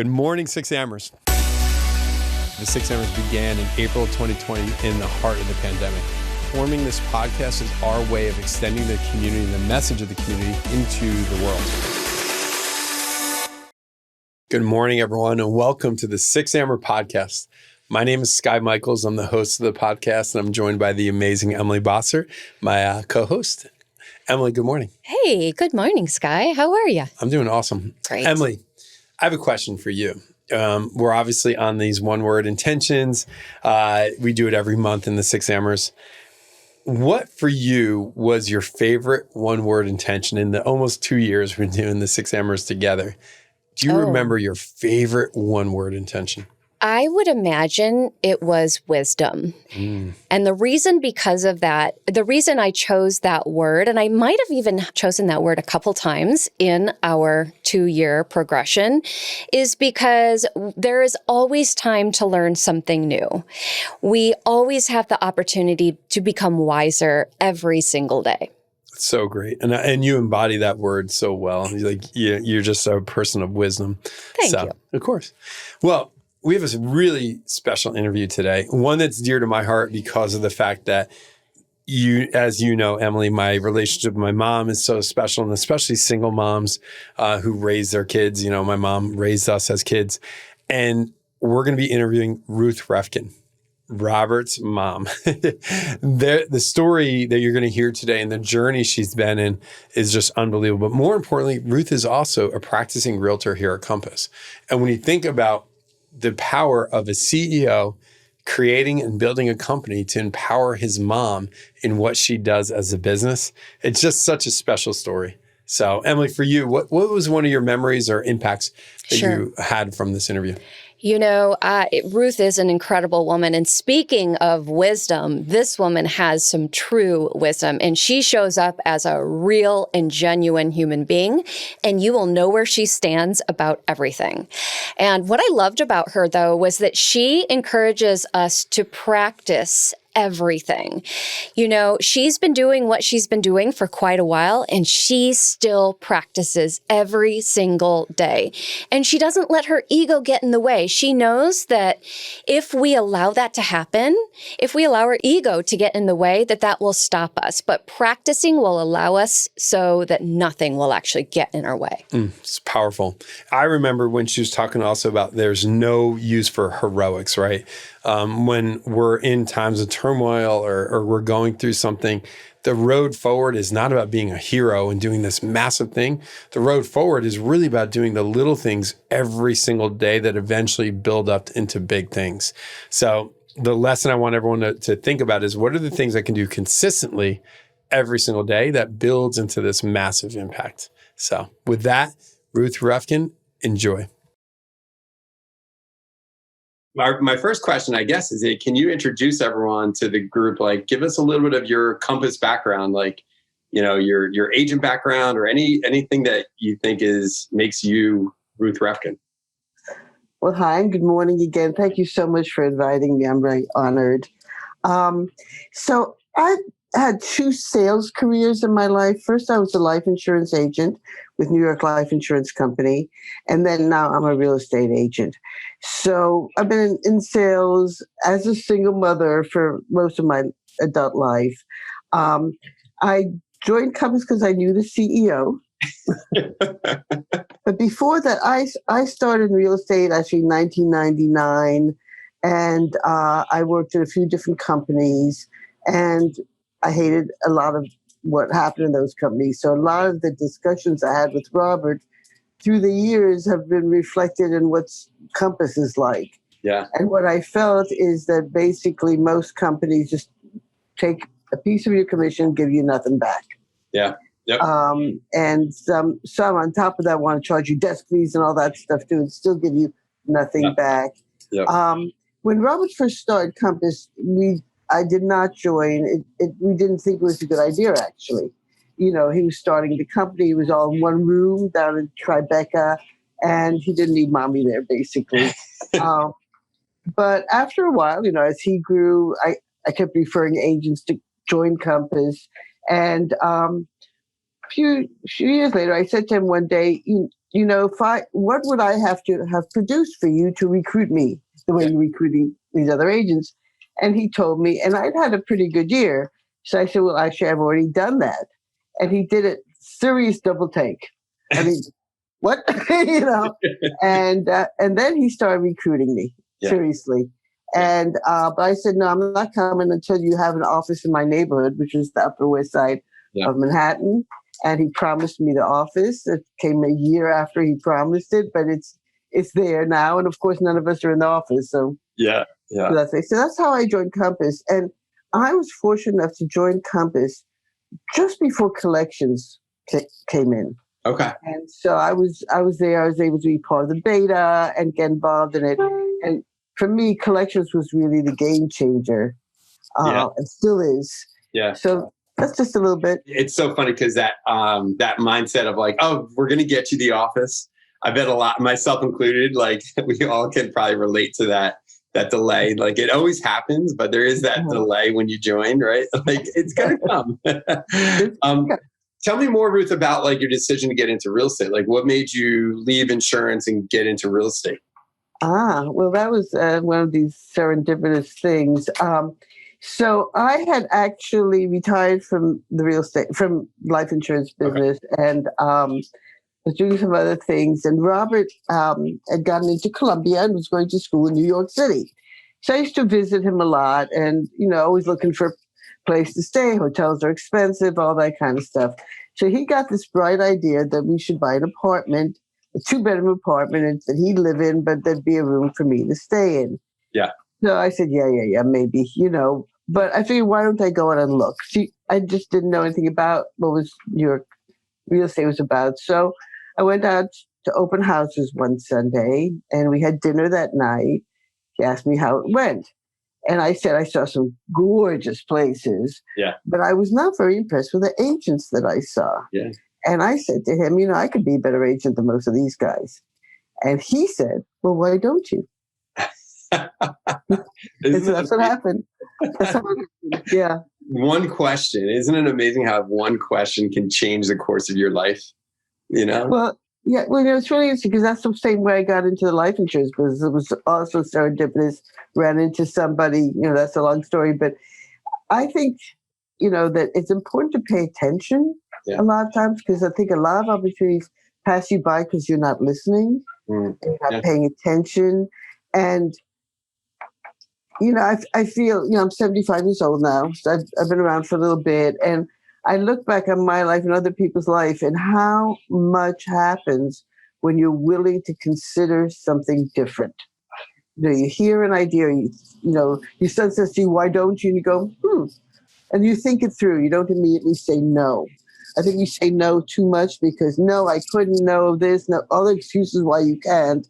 Good morning, 6AMERS. The 6AMERS began in April 2020 in the heart of the pandemic. Forming this podcast is our way of extending the community and the message of the community into the world. Good morning, everyone, and welcome to the 6AMERS podcast. My name is Sky Michaels. I'm the host of the podcast, and I'm joined by the amazing Emily Bosser, my co-host. Emily, good morning. Hey, good morning, Sky. How are you? I'm doing awesome. Great. Emily, I have a question for you. We're obviously on these one-word intentions. We do it every month in the 6AMERS. What for you was your favorite one-word intention in the almost 2 years we're doing the 6AMERS together? Do you remember your favorite one-word intention? I would imagine it was wisdom. And the reason because of that, the reason I chose that word, and I might have even chosen that word a couple times in our 2-year progression, is because there is always time to learn something new. We always have the opportunity to become wiser every single day. So great. And you embody that word so well. You're just a person of wisdom. Thank you. Of course. Well, we have a really special interview today, one that's dear to my heart because of the fact that as you know, Emily, my relationship with my mom is so special, and especially single moms who raise their kids. You know, my mom raised us as kids. And we're going to be interviewing Ruth Reffkin, Robert's mom. The story that you're going to hear today and the journey she's been in is just unbelievable. But more importantly, Ruth is also a practicing realtor here at Compass. And when you think about the power of a CEO creating and building a company to empower his mom in what she does as a business, it's just such a special story. So, Emily, for you, what was one of your memories or impacts that you had from this interview? You know, Ruth is an incredible woman. And speaking of wisdom, this woman has some true wisdom. And she shows up as a real and genuine human being. And you will know where she stands about everything. And what I loved about her, though, was that she encourages us to practice everything. You know, she's been doing what she's been doing for quite a while, and she still practices every single day. And she doesn't let her ego get in the way. She knows that if we allow that to happen, if we allow our ego to get in the way, that will stop us. But practicing will allow us so that nothing will actually get in our way. It's powerful. I remember when she was talking also about there's no use for heroics, right? When we're in times of turmoil or we're going through something, the road forward is not about being a hero and doing this massive thing. The road forward is really about doing the little things every single day that eventually build up into big things. So the lesson I want everyone to think about is what are the things I can do consistently every single day that builds into this massive impact. So with that, Ruth Reffkin, enjoy. My first question, I guess, is can you introduce everyone to the group? Like, give us a little bit of your Compass background, like, you know, your agent background or anything that you think makes you Ruth Reffkin. Well, hi, and good morning again. Thank you so much for inviting me. I'm very honored. So I had 2 sales careers in my life. First, I was a life insurance agent with New York Life Insurance Company, and then now I'm a real estate agent. So I've been in sales as a single mother for most of my adult life. I joined Compass because I knew the CEO. But before that, I started in real estate actually in 1999, and I worked at a few different companies, and I hated a lot of what happened in those companies. So a lot of the discussions I had with Robert through the years have been reflected in what Compass is like. Yeah. And what I felt is that basically most companies just take a piece of your commission, give you nothing back. Yeah. Yep. And some on top of that want to charge you desk fees and all that stuff too, and still give you nothing back. Yep. When Robert first started Compass, I did not join. We didn't think it was a good idea, actually. You know, he was starting the company. He was all in one room down in Tribeca, and he didn't need mommy there, basically. But after a while, you know, as he grew, I kept referring agents to join Compass. And a few years later, I said to him one day, what would I have to have produced for you to recruit me the way you're recruiting these other agents? And he told me, and I'd had a pretty good year. So I said, well, actually, I've already done that. And he did it serious double take. I mean, what? And then he started recruiting me seriously. And but I said, no, I'm not coming until you have an office in my neighborhood, which is the Upper West Side of Manhattan. And he promised me the office. It came a year after he promised it, but it's there now. And of course, none of us are in the office. So so that's how I joined Compass. And I was fortunate enough to join Compass just before collections came in. Okay. And so I was there. I was able to be part of the beta and get involved in it. And for me, collections was really the game changer. And still is. Yeah. So that's just a little bit. It's so funny because that mindset of like, oh, we're going to get you the office. I bet a lot, myself included, like we all can probably relate to that delay. Like it always happens, but there is that delay when you join, right? Like it's going to come. Tell me more, Ruth, about like your decision to get into real estate. Like what made you leave insurance and get into real estate? Well, that was one of these serendipitous things. So I had actually retired from from life insurance business, and was doing some other things. And Robert had gotten into Columbia and was going to school in New York City. So I used to visit him a lot, and always looking for a place to stay. Hotels are expensive, all that kind of stuff. So he got this bright idea that we should buy an apartment, a 2-bedroom apartment that he'd live in, but there'd be a room for me to stay in. Yeah. So I said, yeah, maybe, But I figured, why don't I go out and look? See, I just didn't know anything about what was New York real estate was about. So I went out to open houses one Sunday, and we had dinner that night. He asked me how it went. And I said I saw some gorgeous places, but I was not very impressed with the agents that I saw. Yeah. And I said to him, I could be a better agent than most of these guys. And he said, well, why don't you? And so that's what happened. Yeah. One question. Isn't it amazing how one question can change the course of your life? Well, yeah. Well, it's really interesting because that's the same way I got into the life insurance business. It was also serendipitous. Ran into somebody, that's a long story. But I think, that it's important to pay attention a lot of times, because I think a lot of opportunities pass you by because you're not listening, you're not paying attention. And I feel, I'm 75 years old now, so I've been around for a little bit, and I look back on my life and other people's life and how much happens when you're willing to consider something different. You hear an idea, your son says to you, why don't you? And you go, and you think it through. You don't immediately say no. I think you say no too much because, no, I couldn't, know this, no, all the excuses why you can't.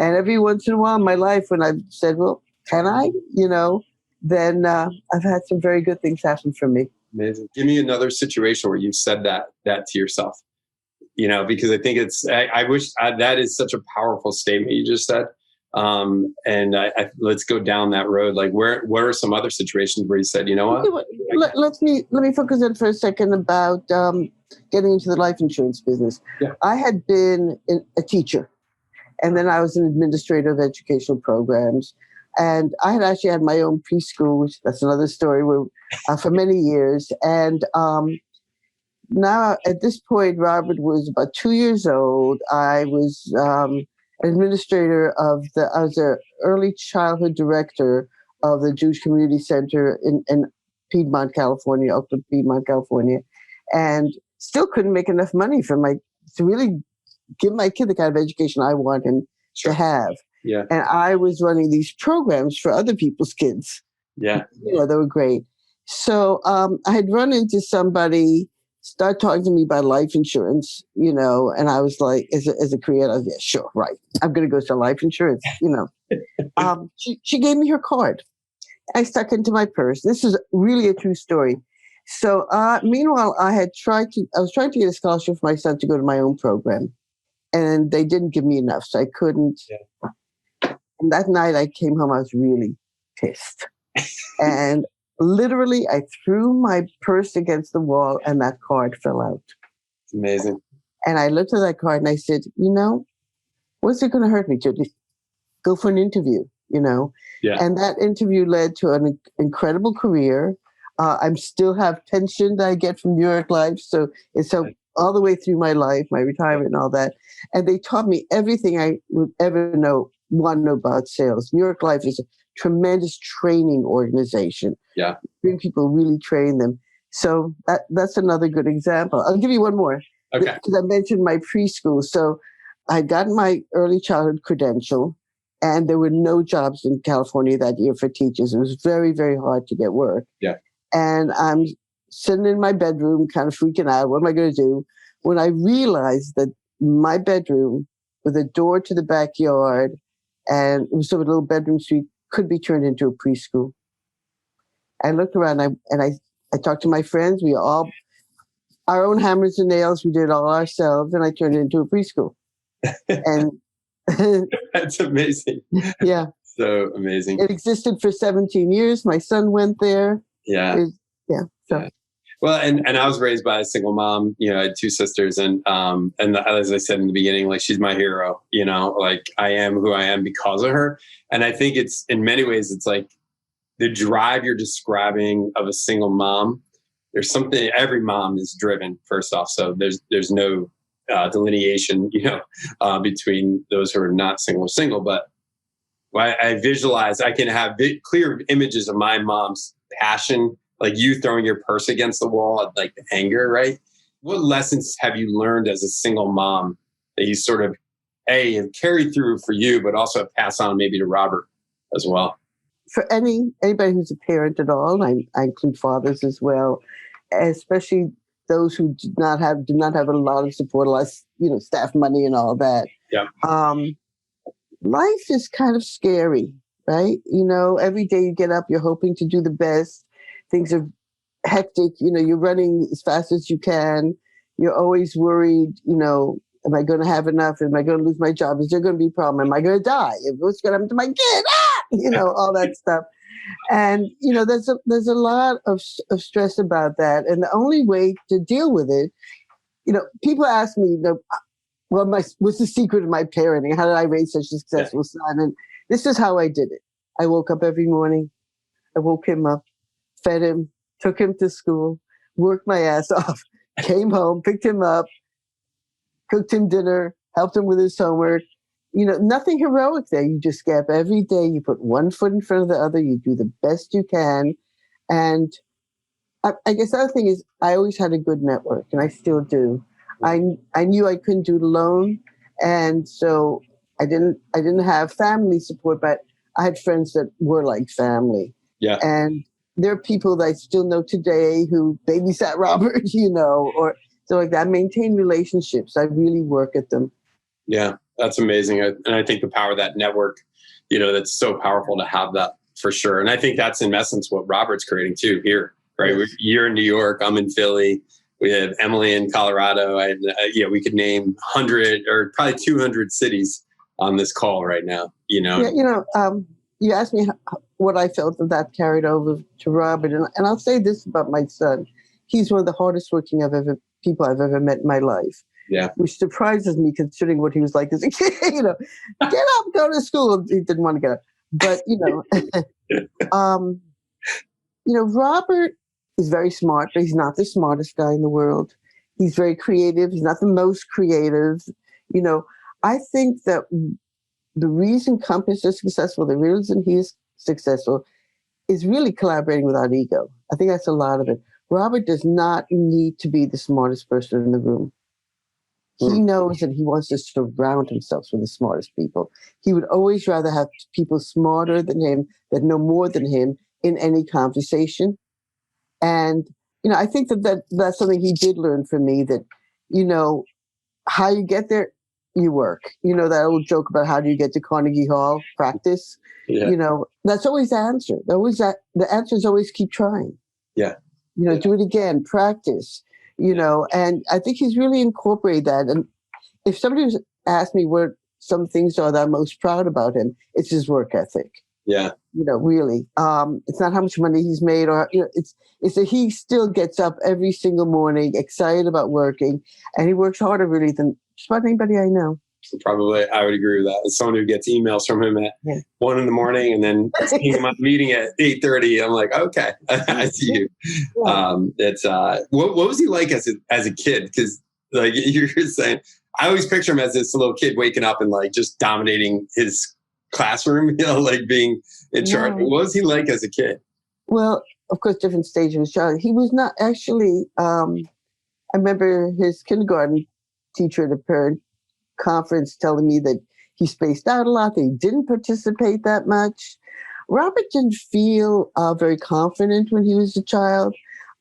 And every once in a while in my life when I've said, well, can I? Then I've had some very good things happen for me. Amazing. Give me another situation where you've said that to yourself, because I think I wish that is such a powerful statement you just said. And let's go down that road. Like where are some other situations where you said, you know what? Let me focus in for a second about getting into the life insurance business. Yeah. I had been a teacher, and then I was an administrator of educational programs. And I had actually had my own preschool, which that's another story, for many years. And now at this point, Robert was about 2 years old. I was administrator I was an early childhood director of the Jewish Community Center in Piedmont, California, Oakland, Piedmont, California, and still couldn't make enough money to really give my kid the kind of education I want him to have. Yeah. And I was running these programs for other people's kids. Yeah. They were great. So I had run into somebody, start talking to me about life insurance, and I was like, as a creator, I was, yeah, sure, right. I'm going to go sell life insurance, She gave me her card. I stuck into my purse. This is really a true story. So meanwhile, I was trying to get a scholarship for my son to go to my own program, and they didn't give me enough, so I couldn't. Yeah. And that night I came home, I was really pissed. And literally I threw my purse against the wall and that card fell out. Amazing. And I looked at that card and I said, what's it going to hurt me to go for an interview, Yeah. And that interview led to an incredible career. I still have pension that I get from New York Life. So it's all the way through my life, my retirement and all that. And they taught me everything I would ever want to know about sales. New York Life is a tremendous training organization. Yeah. Bring people, really train them. So that's another good example. I'll give you one more. Okay. Because I mentioned my preschool. So I'd gotten my early childhood credential, and there were no jobs in California that year for teachers. It was very, very hard to get work. Yeah. And I'm sitting in my bedroom, kind of freaking out. What am I going to do? When I realized that my bedroom, with a door to the backyard, and it was sort of a little bedroom suite, could be turned into a preschool. I looked around and I talked to my friends. We all, our own hammers and nails, we did it all ourselves, and I turned it into a preschool. And that's amazing. Yeah. So amazing. It existed for 17 years. My son went there. Yeah. So. Yeah. Well, and I was raised by a single mom. I had two sisters, and as I said in the beginning, like, she's my hero. Like, I am who I am because of her. And I think it's, in many ways, it's like the drive you're describing of a single mom. There's something, every mom is driven, first off. So there's no delineation, between those who are not single or single. But I visualize, I can have clear images of my mom's passion, like you throwing your purse against the wall, like the anger, right? What lessons have you learned as a single mom that you sort of, have carried through for you, but also have passed on maybe to Robert as well? For anybody who's a parent at all, I include fathers as well, especially those who do not have a lot of support, a lot of, staff money and all that. Yeah. Life is kind of scary, right? Every day you get up, you're hoping to do the best. Things are hectic. You're running as fast as you can. You're always worried, am I going to have enough? Am I going to lose my job? Is there going to be a problem? Am I going to die? What's going to happen to my kid? All that stuff. And, there's a lot of stress about that. And the only way to deal with it, people ask me, what's the secret of my parenting? How did I raise such a successful son? And this is how I did it. I woke up every morning. I woke him up, fed him, took him to school, worked my ass off, came home, picked him up, cooked him dinner, helped him with his homework. Nothing heroic there. You just get up every day. You put one foot in front of the other. You do the best you can. And I guess the other thing is I always had a good network, and I still do. I knew I couldn't do it alone. And so I didn't have family support, but I had friends that were like family. Yeah. And there are people that I still know today who babysat Robert, or so like that. I maintain relationships. I really work at them. Yeah, that's amazing. And I think the power of that network, that's so powerful to have that, for sure. And I think that's in essence what Robert's creating too here, right? Yes. You're in New York, I'm in Philly. We have Emily in Colorado. We could name 100 or probably 200 cities on this call right now, Yeah, you asked me what I felt that carried over to Robert. And I'll say this about my son. He's one of the hardest working people I've ever met in my life. Yeah. Which surprises me considering what he was like as a kid. Get up, go to school. He didn't want to get up. But, Robert is very smart, but he's not the smartest guy in the world. He's very creative. He's not the most creative. I think that the reason companies are successful, the reason he is successful, is really collaborating without ego. I think that's a lot of it. Robert does not need to be the smartest person in the room. He knows that he wants to surround himself with the smartest people. He would always rather have people smarter than him, that know more than him in any conversation. And, I think that's something he did learn from me, that, how you get there, you work. That old joke about how do you get to Carnegie Hall? Practice. Yeah. That's always the answer. The answer is always keep trying. Yeah. Do it again, practice. And I think he's really incorporated that. And if somebody asked me what some things are that I'm most proud about him, it's his work ethic. Yeah. really. It's not how much money he's made, or it's that he still gets up every single morning excited about working, and he works harder really than just about anybody I know. Probably, I would agree with that. As someone who gets emails from him at 1 a.m. and then seeing him on a meeting at 8:30, I'm like, okay, I see you. It's what was he like as a kid? Because like you're saying, I always picture him as this little kid waking up and like just dominating his classroom, like being in charge. What was he like as a kid? Well, of course, different stage of his childhood. He was not actually. I remember his kindergarten teacher at a parent conference telling me that he spaced out a lot, that he didn't participate that much. Robert didn't feel very confident when he was a child.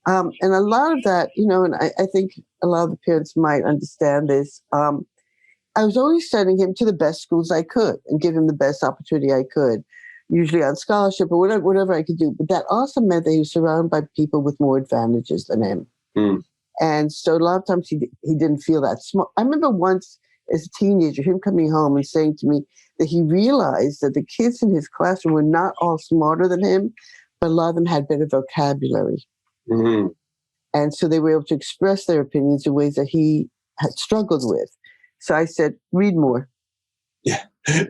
And a lot of that, and I think a lot of the parents might understand this. I was always sending him to the best schools I could and give him the best opportunity I could, usually on scholarship or whatever I could do. But that also meant that he was surrounded by people with more advantages than him. And so a lot of times he didn't feel that smart. I remember once as a teenager, him coming home and saying to me that he realized that the kids in his classroom were not all smarter than him, but a lot of them had better vocabulary. And so they were able to express their opinions in ways that he had struggled with. So I said, read more.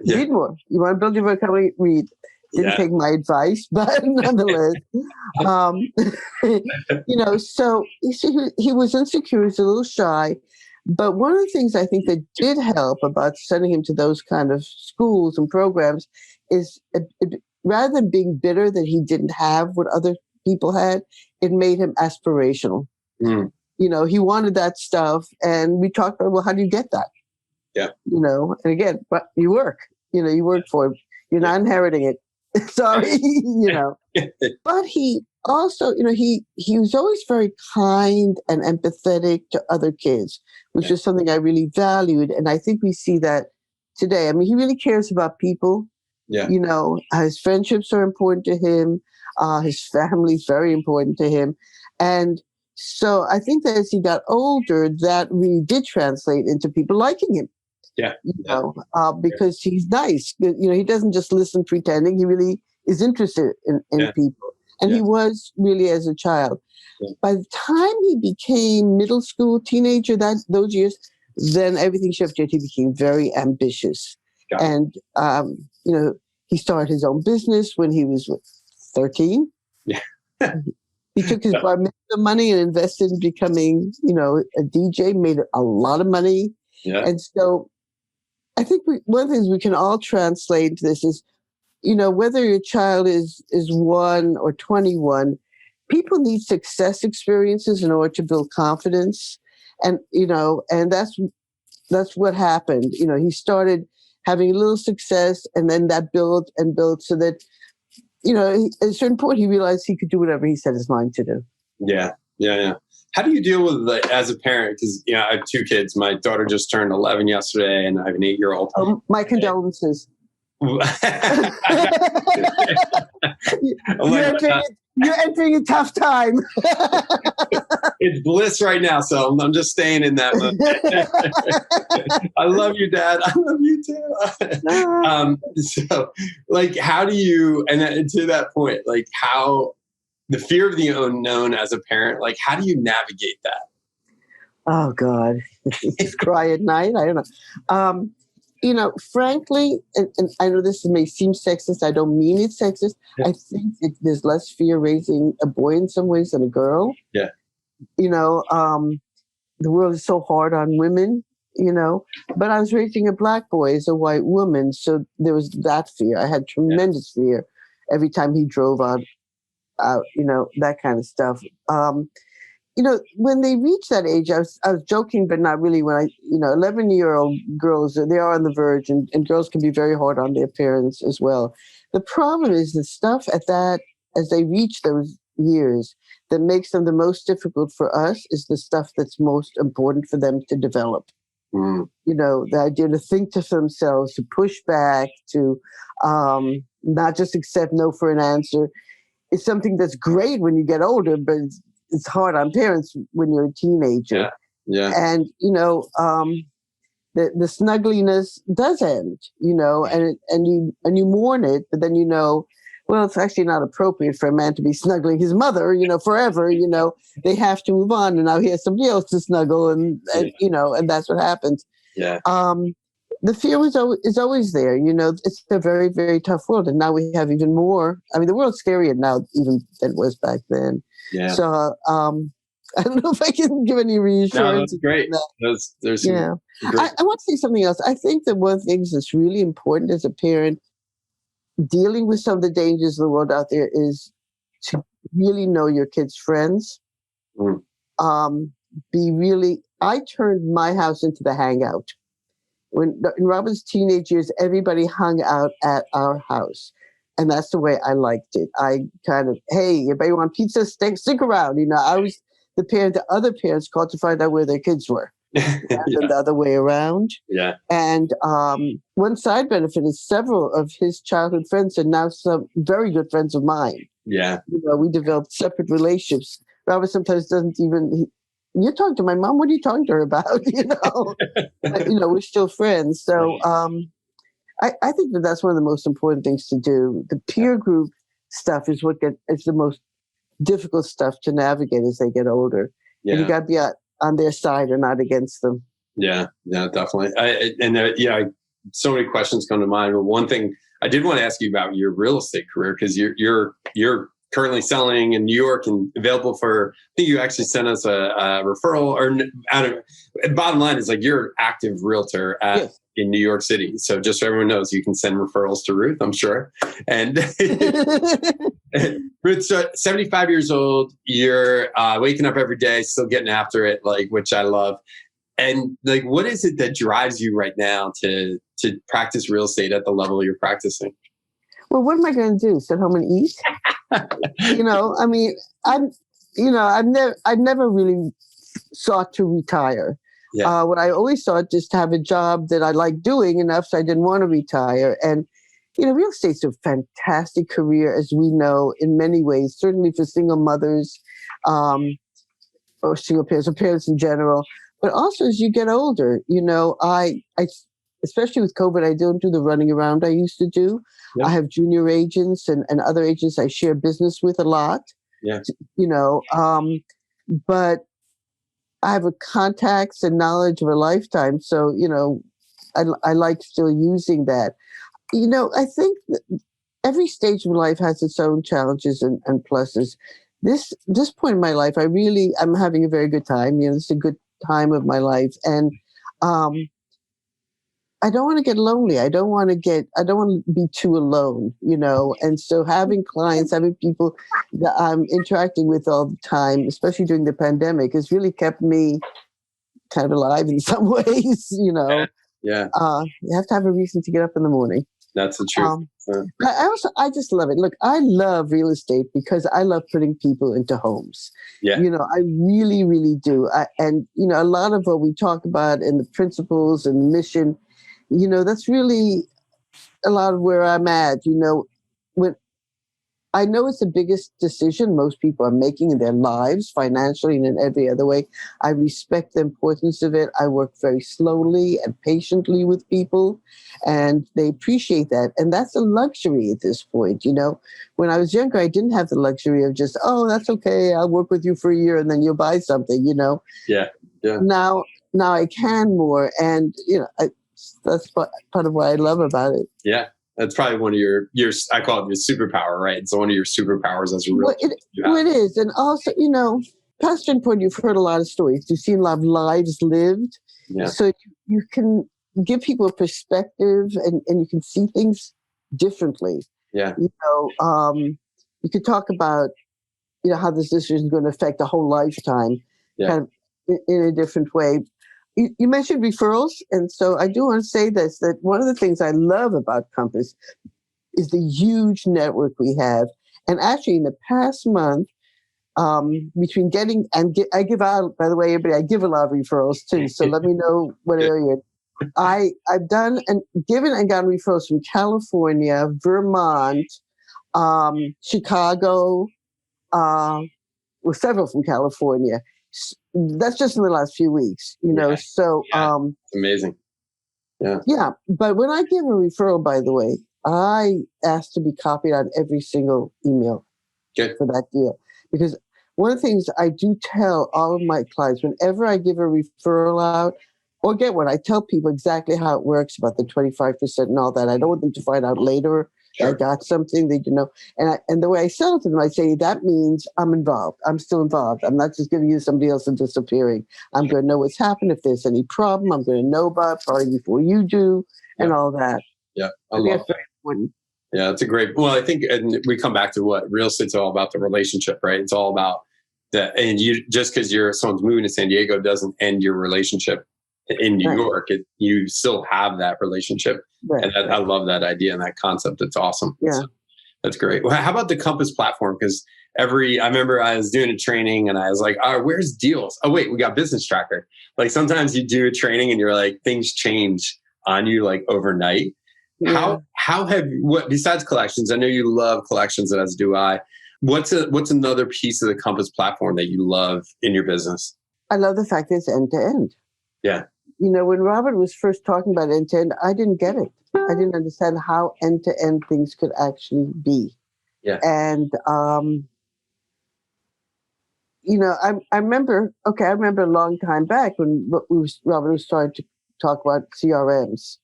Read more. You want to build your vocabulary? Read. Didn't take my advice, but nonetheless, so he was insecure, he was a little shy. But one of the things I think that did help about sending him to those kind of schools and programs is rather than being bitter that he didn't have what other people had, it made him aspirational. He wanted that stuff. And we talked about, well, how do you get that? And again, but you work, you work for it. You're not inheriting it. Sorry, But he also, he was always very kind and empathetic to other kids, which is something I really valued. And I think we see that today. I mean, he really cares about people. His friendships are important to him. His family is very important to him. And so I think that as he got older, that really did translate into people liking him. Because he's nice. He doesn't just listen pretending. He really is interested in people. And he was really as a child. By the time he became middle school, teenager, those years, then everything shifted. He became very ambitious. And, he started his own business when he was 13. He took his bar mitzvah money and invested in becoming, a DJ, made a lot of money. And so I think one of the things we can all translate into this is, whether your child is 1 or 21, people need success experiences in order to build confidence. And, and that's what happened. He started having a little success, and then that built and built so that, at a certain point, he realized he could do whatever he set his mind to do. Yeah. How do you deal with as a parent? Because I have 2 kids. My daughter just turned 11 yesterday, and I have an 8-year-old. Oh, my condolences. You're entering a tough time. It's bliss right now, so I'm just staying in that mode. I love you, Dad. I love you too. So, how do you? And to that point, how the fear of the unknown as a parent, how do you navigate that? Oh God, just cry at night. I don't know. Frankly, and I know this may seem sexist. I don't mean it's sexist. I think there's less fear raising a boy in some ways than a girl. The world is so hard on women, but I was raising a Black boy as a white woman. So there was that fear. I had tremendous fear every time he drove out, that kind of stuff. When they reach that age, I was joking, but not really. When 11-year-old girls, they are on the verge, and girls can be very hard on their parents as well. The problem is the stuff as they reach those years, that makes them the most difficult for us is the stuff that's most important for them to develop. The idea to think to themselves, to push back, to not just accept no for an answer. It's something that's great when you get older, but it's hard on parents when you're a teenager. And the snuggliness does end, and you mourn it, but then well, it's actually not appropriate for a man to be snuggling his mother, forever. They have to move on, and now he has somebody else to snuggle, and and that's what happens. Yeah. The fear is always there. It's a very, very tough world, and now we have even more. I mean, the world's scarier now even than it was back then. Yeah. So I don't know if I can give any reassurance. No, that's great. There's yeah. I want to say something else. I think that one of the things that's really important as a parent, dealing with some of the dangers of the world out there, is to really know your kids' friends. Mm. I turned my house into the hangout. In Robin's teenage years, everybody hung out at our house. And that's the way I liked it. I kind of, hey, everybody want pizza? Stick around. I was the parent that other parents called to find out where their kids were. And the other way around. Yeah. And one side benefit is several of his childhood friends are now some very good friends of mine. Yeah. We developed separate relationships. Robert sometimes doesn't even, you talk to my mom, what are you talking to her about? But, we're still friends. So I think that's one of the most important things to do. The peer group stuff is it's the most difficult stuff to navigate as they get older. Yeah. And you got to be on their side and not against them. Yeah, definitely. So many questions come to mind. But one thing I did want to ask you about your real estate career, because you're currently selling in New York and available for. I think you actually sent us a referral. Bottom line is, like, you're an active realtor in New York City. So just so everyone knows, you can send referrals to Ruth, I'm sure. And Ruth's 75 years old. You're waking up every day, still getting after it, which I love. And what is it that drives you right now to practice real estate at the level you're practicing? Well, what am I going to do? Sit home and eat? I mean, I've never really sought to retire. Yeah. What I always sought just to have a job that I like doing enough so I didn't want to retire. And, real estate's a fantastic career, as we know, in many ways, certainly for single mothers or single parents or parents in general. But also as you get older, I especially with COVID, I don't do the running around I used to do. Yep. I have junior agents and other agents I share business with a lot. Yeah. But I have contacts and knowledge of a lifetime. So, I like still using that. I think that every stage of life has its own challenges and pluses. This point in my life, I'm having a very good time. This is a good time of my life. And I don't want to get lonely. I don't want to be too alone, and so having clients, having people that I'm interacting with all the time, especially during the pandemic, has really kept me kind of alive in some ways, Yeah. You have to have a reason to get up in the morning. That's the truth. I just love it. Look, I love real estate because I love putting people into homes. Yeah. I really, really do. And a lot of what we talk about and the principles and mission, that's really a lot of where I'm at. When I know it's the biggest decision most people are making in their lives, financially and in every other way. I respect the importance of it. I work very slowly and patiently with people, and they appreciate that. And that's a luxury at this point. When I was younger, I didn't have the luxury of just, oh, that's okay, I'll work with you for a year and then you'll buy something, Yeah. Yeah. Now I can more. And, that's part of what I love about it. Yeah. That's probably one of your I call it your superpower, right? It's one of your superpowers as a realtor. It is. And also, past standpoint, you've heard a lot of stories. You've seen a lot of lives lived. Yeah. So you can give people a perspective and you can see things differently. Yeah. You could talk about, how this decision is going to affect the whole lifetime kind of in a different way. You mentioned referrals, and so I do want to say this, that one of the things I love about Compass is the huge network we have. And actually, in the past month, between I give out, by the way, everybody, I give a lot of referrals too, so let me know what area. I've done and given and gotten referrals from California, Vermont, Chicago, several from California. That's just in the last few weeks, so amazing. Yeah. But when I give a referral, by the way, I asked to be copied on every single email for that deal. Because one of the things I do tell all of my clients, whenever I give a referral out or get one, I tell people exactly how it works about the 25% and all that. I don't want them to find out later I got something they didn't know. And the way I sell it to them, I say, that means I'm involved. I'm still involved. I'm not just giving you somebody else and disappearing. I'm going to know what's happened. If there's any problem, I'm going to know about it probably before you do and all that. Yeah, I love that. Yeah, it's a great. Well, I think, and we come back to what real estate's all about, the relationship, right? It's all about that. And you just because someone's moving to San Diego doesn't end your relationship in New York. You still have that relationship, and I love that idea and that concept. It's awesome. Yeah, so, that's great. Well, how about the Compass platform? Because I remember I was doing a training and I was like, "Oh, where's deals? Oh, wait, we got Business Tracker." Like sometimes you do a training and you're like, things change on you like overnight. Yeah. How have what besides collections? I know you love collections, and as do I. What's another piece of the Compass platform that you love in your business? I love the fact that it's end to end. Yeah. When Robert was first talking about end to end, I didn't get it. I didn't understand how end to end things could actually be. Yeah. And I remember a long time back when Robert was starting to talk about CRMs.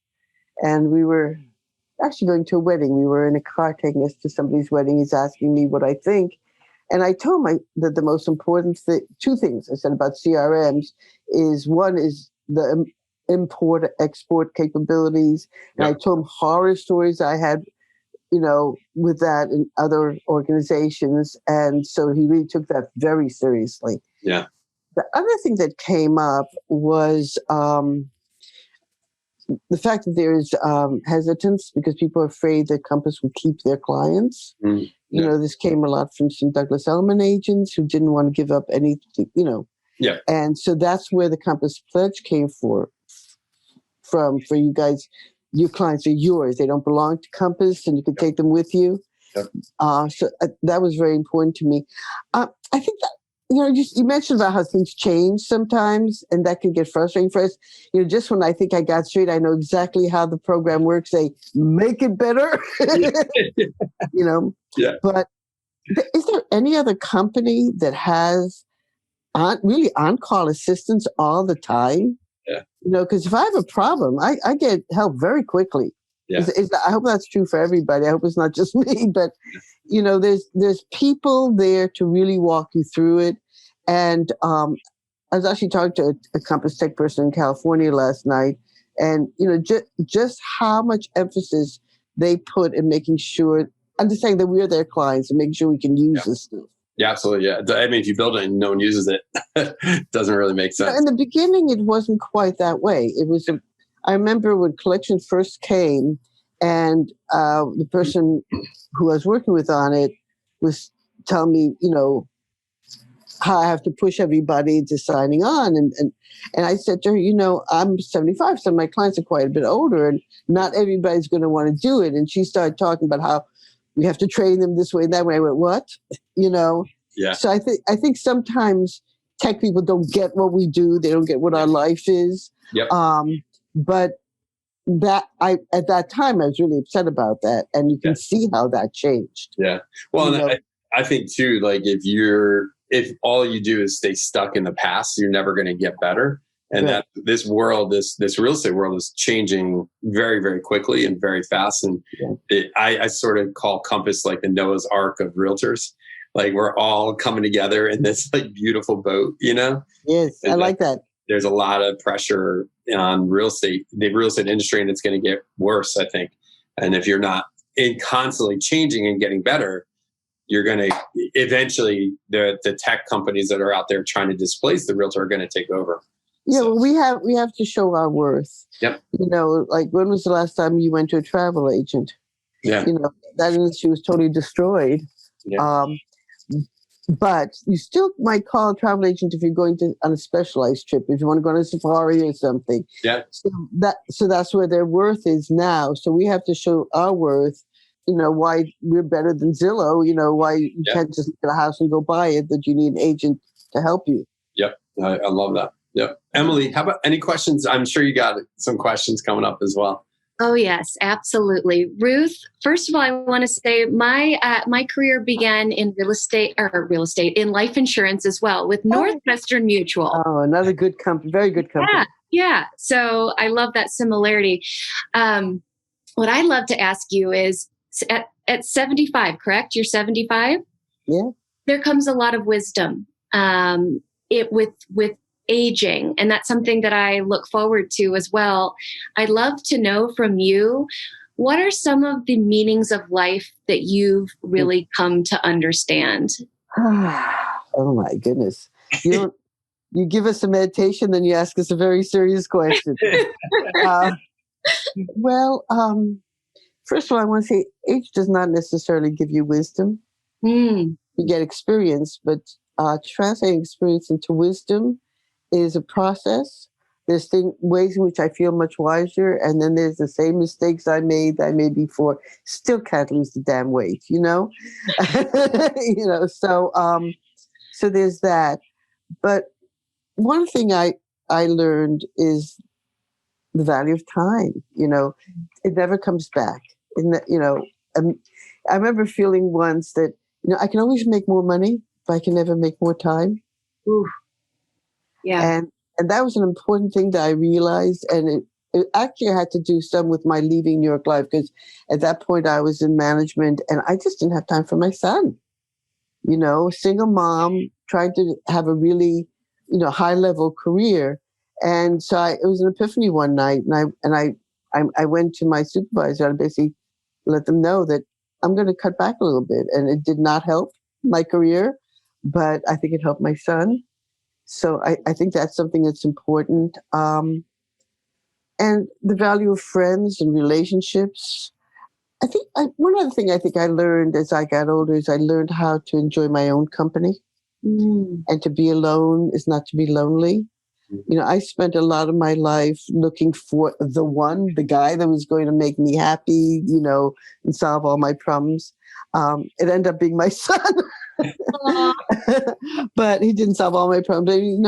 And we were actually going to a wedding. We were in a car taking us to somebody's wedding. He's asking me what I think. And I told him that the most important two things I said about CRMs is one is the import-export capabilities. And I told him horror stories I had, with that in other organizations. And so he really took that very seriously. Yeah. The other thing that came up was the fact that there's hesitance because people are afraid that Compass will keep their clients. This came a lot from some Douglas Elliman agents who didn't want to give up anything, Yeah. And so that's where the Compass Pledge came for you guys. Your clients are yours. They don't belong to Compass, and you can take them with you. Yep. So that was very important to me. I think that, you mentioned about how things change sometimes, and that can get frustrating for us. Just when I think I got straight, I know exactly how the program works. They make it better, Yeah. But is there any other company that has on-call assistance all the time? Yeah. Because if I have a problem, I get help very quickly. Yeah. I hope that's true for everybody. I hope it's not just me, but there's people there to really walk you through it. And I was actually talking to a Compass Tech person in California last night, and just how much emphasis they put in making sure, understanding that we're their clients and making sure we can use this stuff. Yeah, absolutely. Yeah. I mean, if you build it and no one uses it, it doesn't really make sense. In the beginning, it wasn't quite that way. It was, I remember when collection first came, and the person who I was working with on it was telling me, how I have to push everybody into signing on. And I said to her, I'm 75, so my clients are quite a bit older, and not everybody's going to want to do it. And she started talking about how we have to train them this way and that way. I went, what? Yeah. So I think sometimes tech people don't get what we do. They don't get what our life is. Yep. But at that time, I was really upset about that. And you can see how that changed. Yeah. Well, I think too, like if all you do is stay stuck in the past, you're never going to get better. And that this world, this real estate world is changing very, very quickly and very fast. And I sort of call Compass like the Noah's Ark of realtors. Like we're all coming together in this like beautiful boat, Yes, I like that. There's a lot of pressure on the real estate industry, and it's going to get worse, I think. And if you're not constantly changing and getting better, you're going to eventually the tech companies that are out there trying to displace the realtor are going to take over. Yeah, well, we have to show our worth. Yep. Like when was the last time you went to a travel agent? Yeah. That industry was totally destroyed. Yeah. But you still might call a travel agent if you're going on a specialized trip, if you want to go on a safari or something. Yeah. So that's where their worth is now. So we have to show our worth, why we're better than Zillow, why you can't just look at a house and go buy it, that you need an agent to help you. Yep. I love that. Yep. Emily, how about any questions? I'm sure you got some questions coming up as well. Oh yes, absolutely. Ruth, first of all, I want to say my career began in real estate in life insurance as well with Northwestern Mutual. Oh, another good company, very good company. Yeah. So I love that similarity. What I'd love to ask you is at 75, correct? You're 75? Yeah. There comes a lot of wisdom with aging, and that's something that I look forward to as well. I'd love to know from you, what are some of the meanings of life that you've really come to understand? Oh my goodness. You give us a meditation, then you ask us a very serious question. Well, first of all, I want to say age does not necessarily give you wisdom. Mm. You get experience, but translating experience into wisdom is a process. There's ways in which I feel much wiser, and then there's the same mistakes I made before. Still can't lose the damn weight, you know. So there's that. But one thing I learned is the value of time. You know, it never comes back. I remember feeling once that I can always make more money, but I can never make more time. Ooh. Yeah. And that was an important thing that I realized. And it actually had to do some with my leaving New York life, because at that point I was in management and I just didn't have time for my son. Single mom, trying to have a really, high level career. And so it was an epiphany one night, and I went to my supervisor and basically let them know that I'm going to cut back a little bit. And it did not help my career, but I think it helped my son. So I think that's something that's important. And the value of friends and relationships. I think one other thing I think I learned as I got older is I learned how to enjoy my own company. And to be alone is not to be lonely. I spent a lot of my life looking for the guy that was going to make me happy, and solve all my problems. It ended up being my son. But he didn't solve all my problems.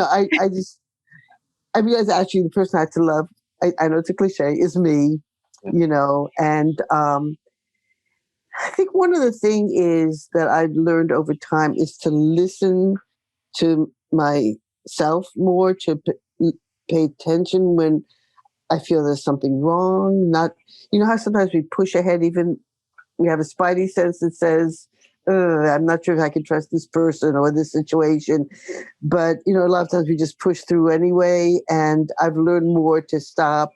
I realized actually the person I had to love, I know it's a cliche, is me, and I think one of the things is that I've learned over time is to listen to myself more, to pay attention when I feel there's something wrong. Not, how sometimes we push ahead, even we have a spidey sense that says, I'm not sure if I can trust this person or this situation. But, a lot of times we just push through anyway. And I've learned more to stop,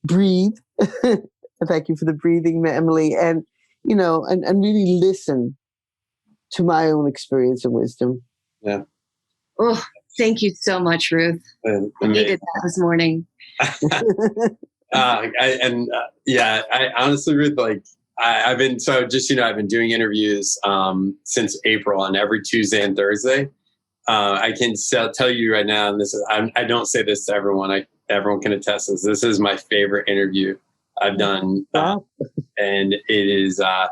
breathe. Thank you for the breathing, Emily. And, and really listen to my own experience and wisdom. Yeah. Oh, thank you so much, Ruth. I needed that this morning. I honestly, Ruth, I've been, so just, I've been doing interviews since April, on every Tuesday and Thursday. I can tell you right now, and this is, I don't say this to everyone. Everyone can attest this. This is my favorite interview I've done. And it is, I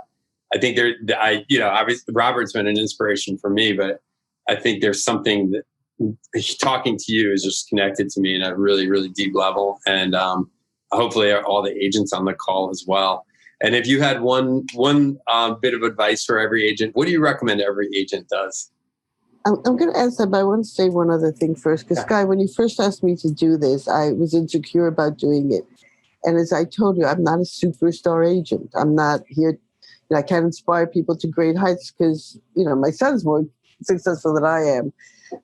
think obviously Robert's been an inspiration for me, but I think there's something that talking to you is just connected to me in a really, really deep level. And hopefully all the agents on the call as well. And if you had one bit of advice for every agent, what do you recommend every agent does? I'm going to answer that, but I want to say one other thing first. Because, Guy, when you first asked me to do this, I was insecure about doing it. And as I told you, I'm not a superstar agent. I'm not here. I can't inspire people to great heights because, my son's more successful than I am.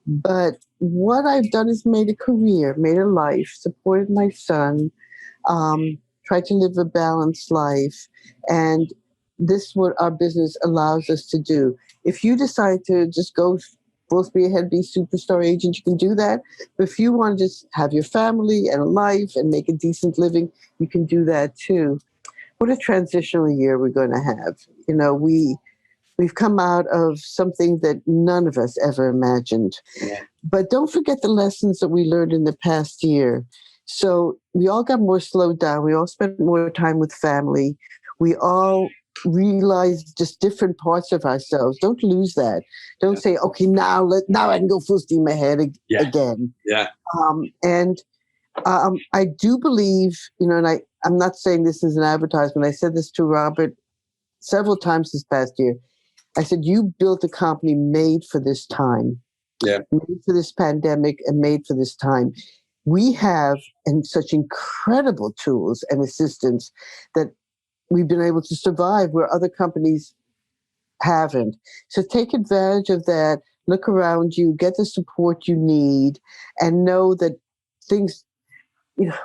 But what I've done is made a career, made a life, supported my son, tried to live a balanced life. And this is what our business allows us to do. If you decide to just go full speed ahead, be superstar agent, you can do that. But if you want to just have your family and a life and make a decent living, you can do that too. What a transitional year we're going to have. We've come out of something that none of us ever imagined. Yeah. But don't forget the lessons that we learned in the past year. So we all got more slowed down. We all spent more time with family. We all realized just different parts of ourselves. Don't lose that. Don't say, okay, now I can go full steam ahead again. Yeah. And I do believe, and I'm not saying this is an advertisement. I said this to Robert several times this past year. I said, you built a company made for this time, made for this pandemic and made for this time. We have such incredible tools and assistance that we've been able to survive where other companies haven't. So take advantage of that, look around you, get the support you need, and know that things,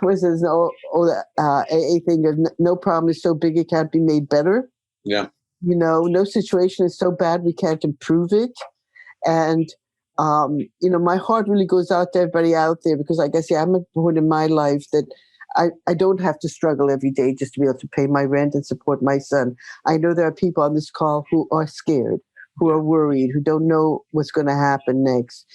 what's this AA thing of no problem is so big it can't be made better. Yeah. No situation is so bad we can't improve it. And, my heart really goes out to everybody out there because, like I say, I'm at a point in my life that I don't have to struggle every day just to be able to pay my rent and support my son. I know there are people on this call who are scared, who are worried, who don't know what's going to happen next.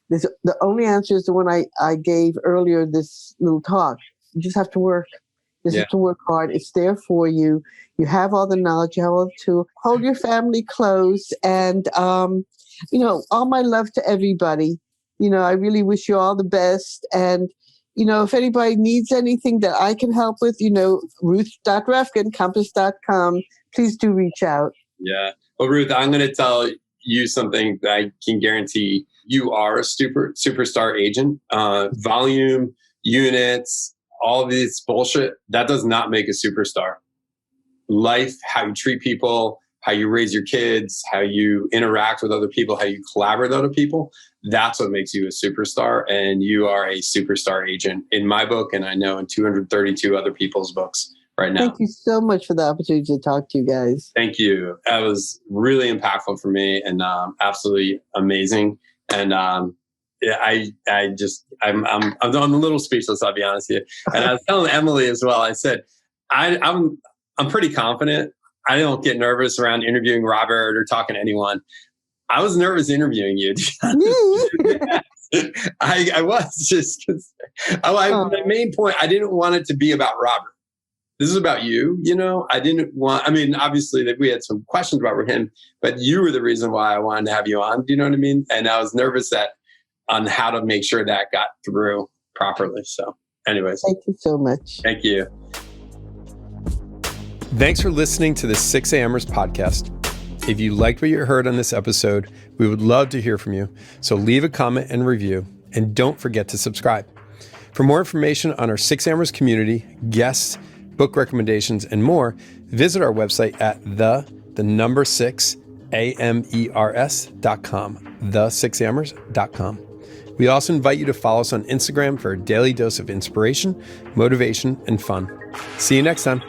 The only answer is the one I gave earlier, this little talk. You just have to work. You just have to work hard. It's there for you. You have all the knowledge. You have all the tools. Hold your family close. And, all my love to everybody. I really wish you all the best. And, if anybody needs anything that I can help with, Ruth.Reffkin, compass.com, please do reach out. Yeah. Well, Ruth, I'm going to tell you something that I can guarantee. You are a superstar agent. Volume, units, all of this bullshit, that does not make a superstar. Life, how you treat people, how you raise your kids, how you interact with other people, how you collaborate with other people, that's what makes you a superstar. And you are a superstar agent in my book, and I know in 232 other people's books right now. Thank you so mumuch for the opportunity to talk to you guys. Thank you. That was really impactful for me and absolutely amazing. And I'm a little speechless, I'll be honest with you. And I was telling Emily as well, I said, I'm pretty confident. I don't get nervous around interviewing Robert or talking to anyone. I was nervous interviewing you. I was just because my main point, I didn't want it to be about Robert. This is about you, I didn't want, obviously that we had some questions about him, but you were the reason why I wanted to have you on. Do you know what I mean? And I was nervous on how to make sure that got through properly. So anyways. Thank you so much. Thank you. Thanks for listening to the 6AMERS podcast. If you liked what you heard on this episode, we would love to hear from you. So leave a comment and review, and don't forget to subscribe. For more information on our 6AMERS community, guests, book recommendations, and more, visit our website at the number 6AMERS.com, the6amers.com. We also invite you to follow us on Instagram for a daily dose of inspiration, motivation, and fun. See you next time.